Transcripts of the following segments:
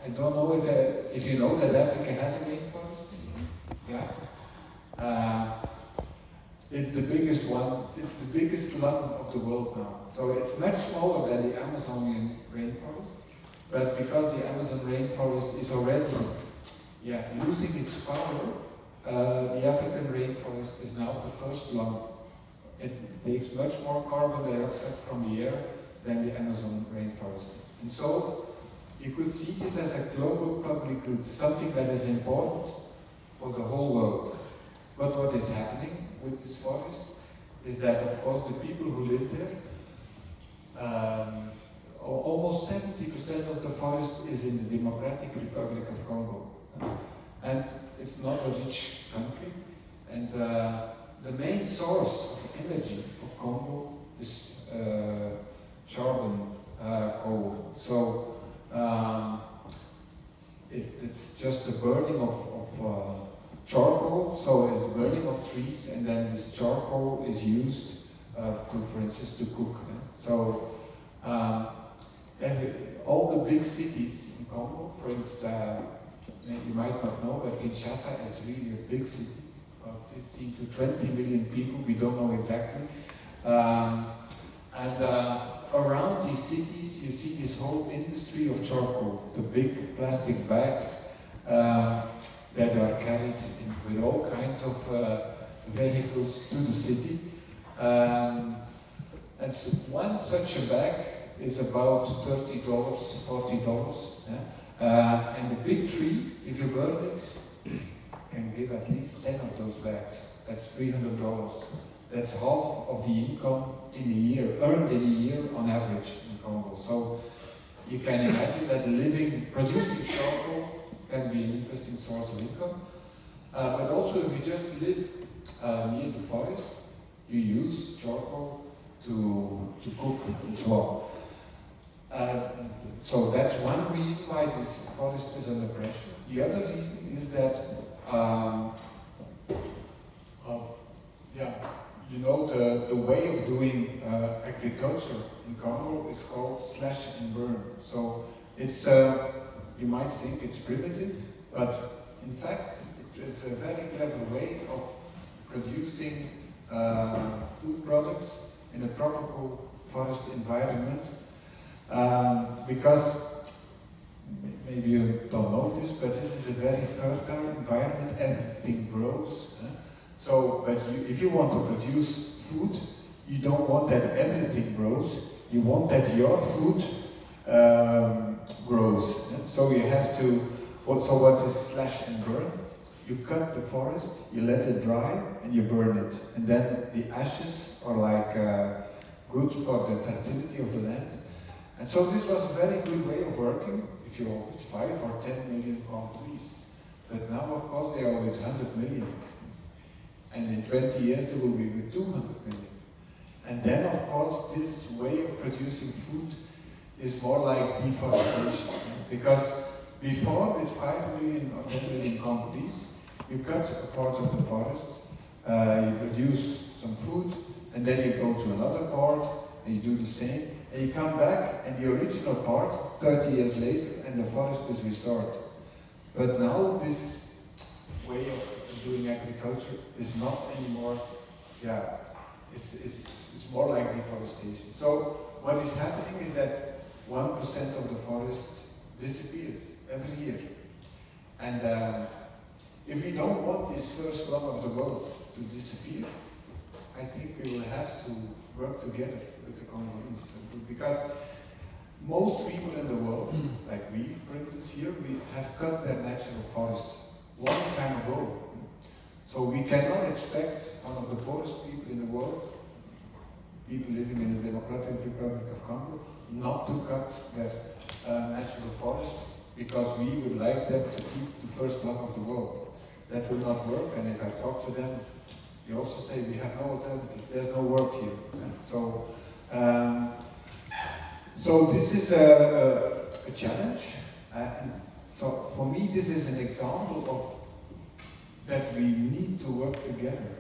I don't know if you know that Africa has a rainforest. Yeah. It's the biggest one. It's the biggest lung of the world now. So it's much smaller than the Amazonian rainforest. But because the Amazon rainforest is already losing its power, the African rainforest is now the first lung. It takes much more carbon dioxide from the air than the Amazon rainforest. And so you could see this as a global public good, something that is important for the whole world. But what is happening with this forest is that, of course, the people who live there, almost 70% of the forest is in the Democratic Republic of Congo. And it's not a rich country. And the main source of energy of Congo is carbon coal. So it's just the burning of charcoal, so it's burning of trees, and then this charcoal is used for instance, to cook. So all the big cities in Congo, for instance, you might not know, but Kinshasa is really a big city, about 15 to 20 million people, we don't know exactly. Around these cities, you see this whole industry of charcoal, the big plastic bags that are carried with all kinds of vehicles to the city. And so one such a bag is about $30, $40. Yeah? And the big tree, if you burn it, can give at least 10 of those bags. That's $300. That's half of the income in a year, earned in a year on average in Congo. So you can imagine that producing charcoal can be an interesting source of income. But also if you just live near the forest, you use charcoal to cook and so on. So that's one reason why this forest is under pressure. The other reason is that, you know, the way of doing agriculture in Congo is called slash and burn. So it's, you might think it's primitive, but in fact, it is a very clever way of producing food products in a tropical forest environment. Because maybe you don't know this, but this is a very fertile environment, everything grows. So, but if you want to produce food, you don't want that everything grows, you want that your food grows. So you have to, so what is slash and burn? You cut the forest, you let it dry, and you burn it. And then the ashes are like good for the fertility of the land. And so this was a very good way of working if you are with 5 or 10 million Congolese. But now, of course, they are with 100 million. And in 20 years, they will be with 200 million. And then, of course, this way of producing food is more like deforestation. Because before, with 5 million or 10 million Congolese, you cut a part of the forest, you produce some food, and then you go to another part, and you do the same. And you come back, and the original part, 30 years later, and the forest is restored. But now this way of doing agriculture is not anymore, it's more like deforestation. So what is happening is that 1% of the forest disappears every year. And if we don't want this first lung of the world to disappear, I think we will have to work together with the Congolese. Because most people in the world, like we, for instance, here, we have cut their natural forests long time ago. So we cannot expect one of the poorest people in the world, people living in the Democratic Republic of Congo, not to cut their natural forest, because we would like them to keep the first lung of the world. That will not work, and if I talk to them, they also say we have no alternative, there's no work here. So, so this is a challenge, and so for me this is an example of that we need to work together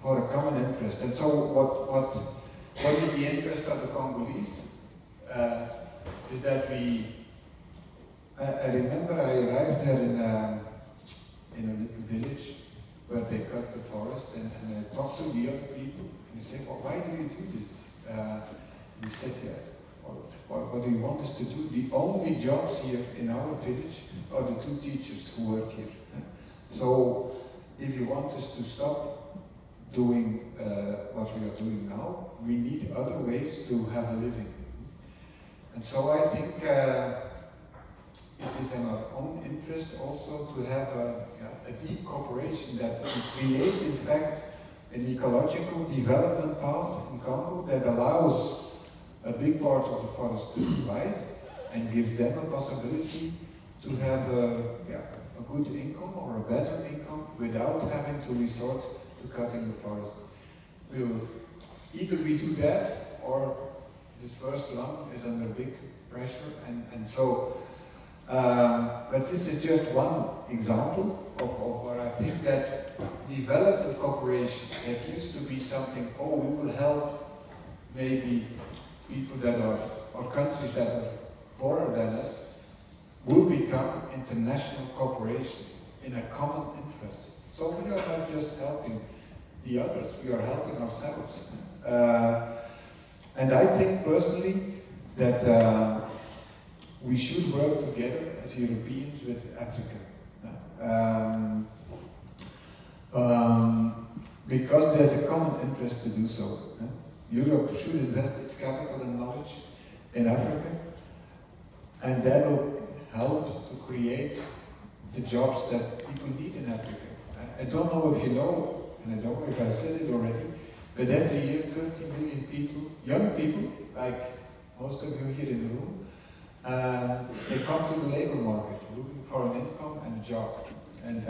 for a common interest. And so what is the interest of the Congolese? Is that we I remember I arrived there in a little village where they cut the forest, and I talked to the other people, and they said, well, why do you do this? And we said, yeah, what do you want us to do? The only jobs here in our village are the 2 teachers who work here. So if you want us to stop doing what we are doing now, we need other ways to have a living. And so I think it is in our own interest also to have a deep cooperation that we create, in fact, an ecological development path in Congo that allows a big part of the forest to survive and gives them a possibility to have a good income or a better income without having to resort to cutting the forest. Either we do that, or this first lung is under big pressure, and so but this is just one example of where I think that development cooperation, that used to be something, oh, we will help maybe people that are, or countries that are poorer than us, will become international cooperation in a common interest. So we are not just helping the others, we are helping ourselves. And I think personally that we should work together as Europeans with Africa. Because there's a common interest to do so. Europe should invest its capital and knowledge in Africa, and that will help to create the jobs that people need in Africa. I don't know if you know, and I don't know if I said it already, but every year 30 million people, young people, like most of you here in the room, they come to the labor market looking for an income and a job. And